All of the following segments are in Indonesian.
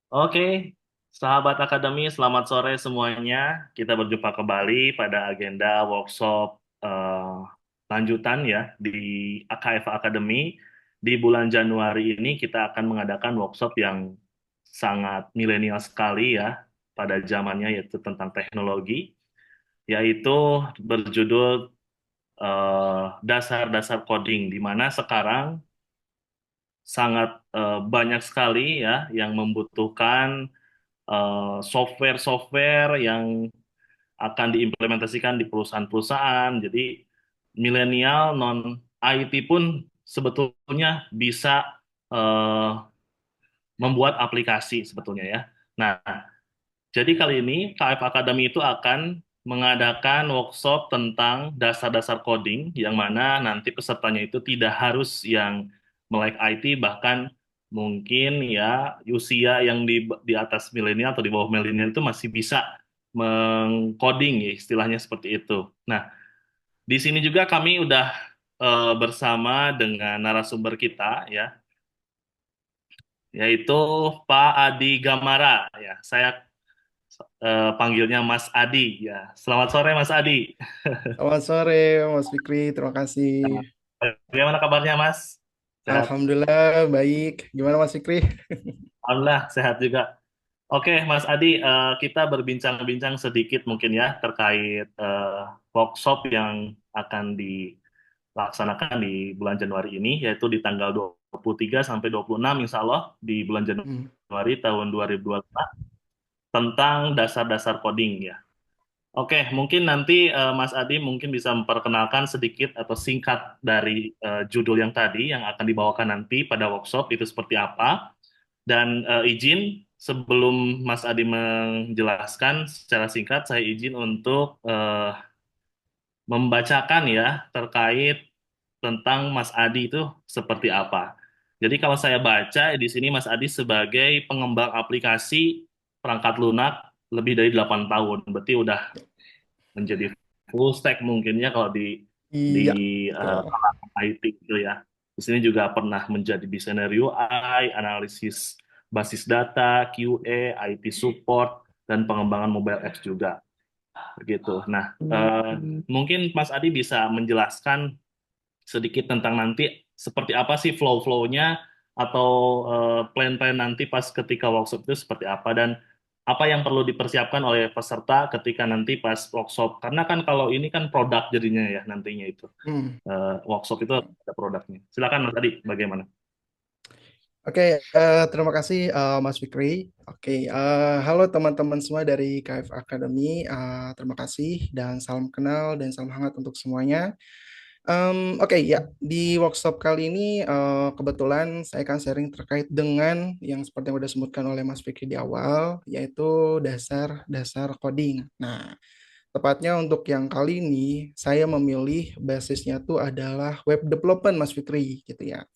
Oke, sahabat akademi, selamat sore semuanya. Kita berjumpa kembali pada agenda workshop lanjutan ya di AKF Academy. Di bulan Januari ini kita akan mengadakan workshop yang sangat milenial sekali ya pada zamannya, yaitu tentang teknologi, yaitu berjudul dasar-dasar coding, di mana sekarang sangat banyak sekali ya yang membutuhkan software-software yang akan diimplementasikan di perusahaan-perusahaan. Jadi milenial non IT pun sebetulnya bisa eh, membuat aplikasi sebetulnya ya. Nah, jadi kali ini KF Academy itu akan mengadakan workshop tentang dasar-dasar coding yang mana nanti pesertanya itu tidak harus yang melek IT, bahkan mungkin ya usia yang di atas milenial atau di bawah milenial itu masih bisa mengcoding ya, istilahnya seperti itu. Nah, di sini juga kami udah bersama dengan narasumber kita ya, yaitu Pak Adi Gamara ya. Saya panggilnya Mas Adi ya. Selamat sore Mas Adi. Selamat sore, Mas Fikri. Terima kasih. Nah, bagaimana kabarnya Mas? Sehat? Alhamdulillah baik. Gimana Mas Fikri? Alhamdulillah sehat juga. Oke Mas Adi, kita berbincang-bincang sedikit mungkin ya terkait workshop yang akan dilaksanakan di bulan Januari ini, yaitu di tanggal 23 sampai 26 insya Allah di bulan Hmm. Januari tahun 2025 tentang dasar-dasar coding ya. Oke, mungkin nanti Mas Adi mungkin bisa memperkenalkan sedikit atau singkat dari judul yang tadi yang akan dibawakan nanti pada workshop itu seperti apa. Dan izin sebelum Mas Adi menjelaskan secara singkat, saya izin untuk membacakan ya terkait tentang Mas Adi itu seperti apa. Jadi kalau saya baca di sini Mas Adi sebagai pengembang aplikasi perangkat lunak lebih dari 8 tahun. Berarti udah menjadi full stack mungkinnya kalau di Iya, betul. kalangan IT gitu ya. Di sini juga pernah menjadi desainer UI, analisis basis data, QA, IT support, dan pengembangan mobile apps juga. Begitu. Nah, mungkin Mas Adi bisa menjelaskan sedikit tentang nanti seperti apa sih flow-flownya atau plan-plan nanti pas ketika workshop itu seperti apa dan apa yang perlu dipersiapkan oleh peserta ketika nanti pas workshop. Karena kan kalau ini kan produk jadinya ya nantinya itu. Hmm. Workshop itu ada produknya. Silakan Mas Adi, bagaimana? Oke, terima kasih Mas Fikri. Oke, halo teman-teman semua dari KF Academy. Terima kasih dan salam kenal dan salam hangat untuk semuanya. Oke, ya, di workshop kali ini kebetulan saya akan sharing terkait dengan yang seperti yang sudah disebutkan oleh Mas Fikri di awal, yaitu dasar-dasar coding. Nah, tepatnya untuk yang kali ini saya memilih basisnya tuh adalah web development Mas Fikri gitu ya.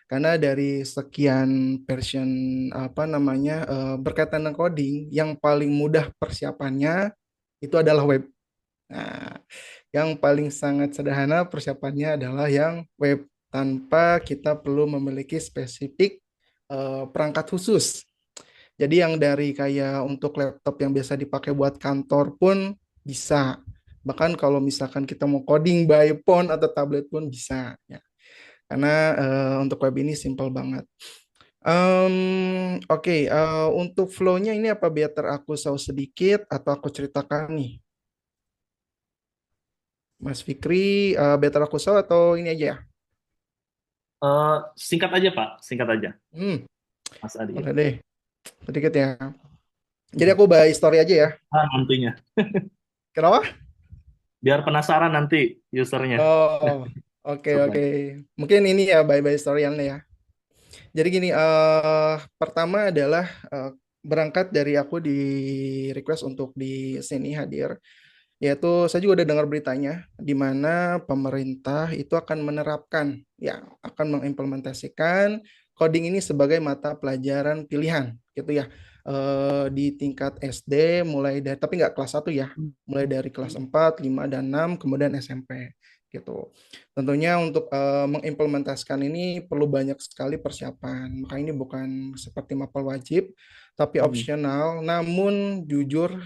Karena dari sekian version apa namanya berkaitan dengan coding yang paling mudah persiapannya itu adalah web. Nah, yang paling sangat sederhana persiapannya adalah yang web tanpa kita perlu memiliki spesifik perangkat khusus. Jadi yang dari kayak untuk laptop yang biasa dipakai buat kantor pun bisa. Bahkan kalau misalkan kita mau coding by phone atau tablet pun bisa. Ya. Karena untuk web ini simple banget. Oke, untuk flow-nya ini apa better aku show sedikit atau aku ceritakan nih? Mas Fikri, better aku show atau ini aja ya? Eh, Singkat aja Pak, singkat aja Hmm, Mas Adi ya. oke deh, sedikit ya. Jadi aku by story aja ya. Nantinya. Kenapa? Biar penasaran nanti usernya. Oh, oke oke. Supaya. Mungkin ini ya by story ya. Jadi gini, pertama adalah berangkat dari aku di request untuk di sini hadir, yaitu saya juga udah dengar beritanya di mana pemerintah itu akan menerapkan, ya, akan mengimplementasikan coding ini sebagai mata pelajaran pilihan, gitu ya, di tingkat SD mulai dari, tapi nggak kelas 1 ya, mulai dari kelas 4, 5, dan 6, kemudian SMP. gitu. Tentunya untuk mengimplementasikan ini perlu banyak sekali persiapan. Maka ini bukan seperti mapel wajib, tapi Hmm. opsional. Namun jujur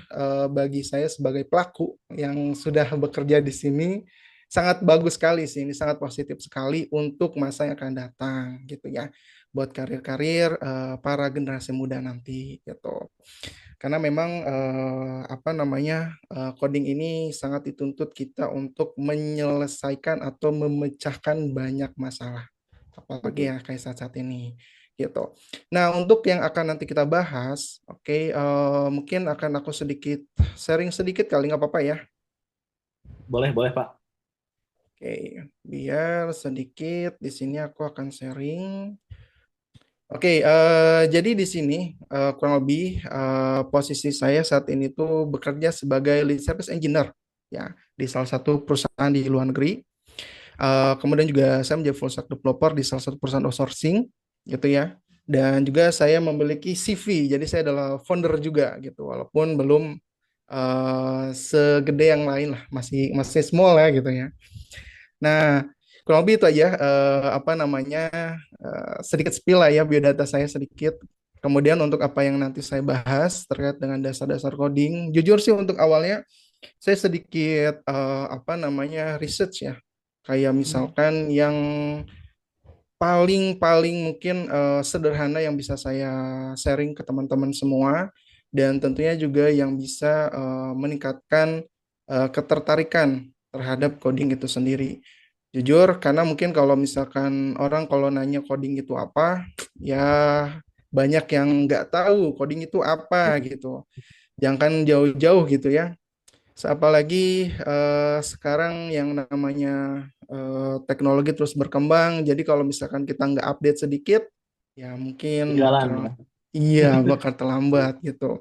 bagi saya sebagai pelaku yang sudah bekerja di sini sangat bagus sekali sih. Ini sangat positif sekali untuk masa yang akan datang gitu ya. Buat karir-karir para generasi muda nanti gitu. Karena memang apa namanya coding ini sangat dituntut kita untuk menyelesaikan atau memecahkan banyak masalah, apalagi Betul. ya kayak saat-saat ini gitu. Nah, untuk yang akan nanti kita bahas, oke, mungkin akan aku sedikit sharing sedikit kali nggak apa-apa ya. Boleh, boleh, Pak. Oke, biar sedikit di sini aku akan sharing. Oke, jadi di sini kurang lebih posisi saya saat ini tuh bekerja sebagai lead service engineer ya di salah satu perusahaan di luar negeri. Kemudian juga saya menjadi full stack developer di salah satu perusahaan outsourcing gitu ya. Dan juga saya memiliki CV, jadi saya adalah founder juga gitu, walaupun belum segede yang lain lah, masih masih small ya gitu ya. Nah, kurang lebih itu aja apa namanya sedikit spill lah ya biodata saya sedikit. Kemudian untuk apa yang nanti saya bahas terkait dengan dasar-dasar coding, jujur sih untuk awalnya saya sedikit apa namanya research ya. Kayak misalkan yang paling mungkin sederhana yang bisa saya sharing ke teman-teman semua dan tentunya juga yang bisa meningkatkan ketertarikan terhadap coding itu sendiri. Jujur, karena mungkin kalau misalkan orang kalau nanya coding itu apa, ya banyak yang nggak tahu coding itu apa gitu. Jangan jauh-jauh gitu ya. Apalagi sekarang yang namanya teknologi terus berkembang, jadi kalau misalkan kita nggak update sedikit, ya mungkin Ketinggalan bakal, ya. iya bakal terlambat gitu.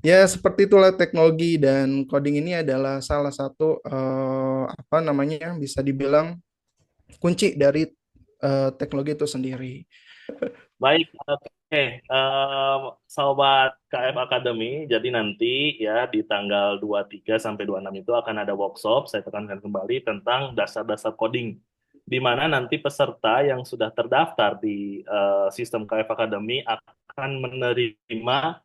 Ya seperti itulah teknologi dan coding ini adalah salah satu apa namanya bisa dibilang kunci dari teknologi itu sendiri. Baik, oke. Sobat KF Academy, jadi nanti ya di tanggal 23 sampai 26 itu akan ada workshop, saya tekankan kembali tentang dasar-dasar coding. Di mana nanti peserta yang sudah terdaftar di sistem KF Academy akan menerima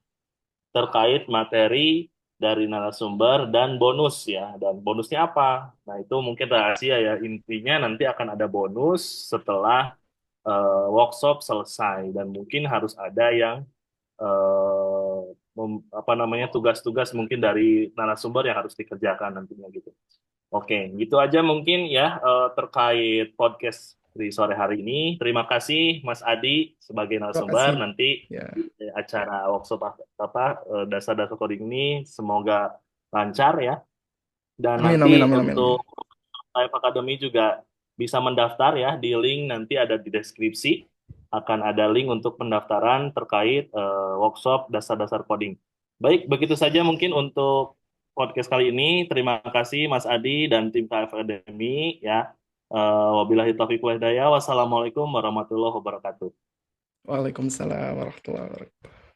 terkait materi dari narasumber dan bonus ya. Dan bonusnya apa? Nah, itu mungkin rahasia ya. Intinya nanti akan ada bonus setelah workshop selesai dan mungkin harus ada yang apa namanya tugas-tugas mungkin dari narasumber yang harus dikerjakan nantinya gitu. Oke, gitu aja mungkin ya terkait podcast di sore hari ini. Terima kasih Mas Adi sebagai Terima narasumber. kasih. Nanti Ya, acara workshop apa dasar-dasar coding ini semoga lancar ya. Dan amin nanti amin amin amin untuk amin. Live Academy juga bisa mendaftar ya di link nanti ada di deskripsi. Akan ada link untuk pendaftaran terkait workshop dasar-dasar coding. Baik, begitu saja mungkin untuk podcast kali ini. Terima kasih Mas Adi dan tim KF Academy ya. Wabillahi taufiq wal hidayah. Wassalamualaikum warahmatullahi wabarakatuh. Waalaikumsalam warahmatullahi wabarakatuh.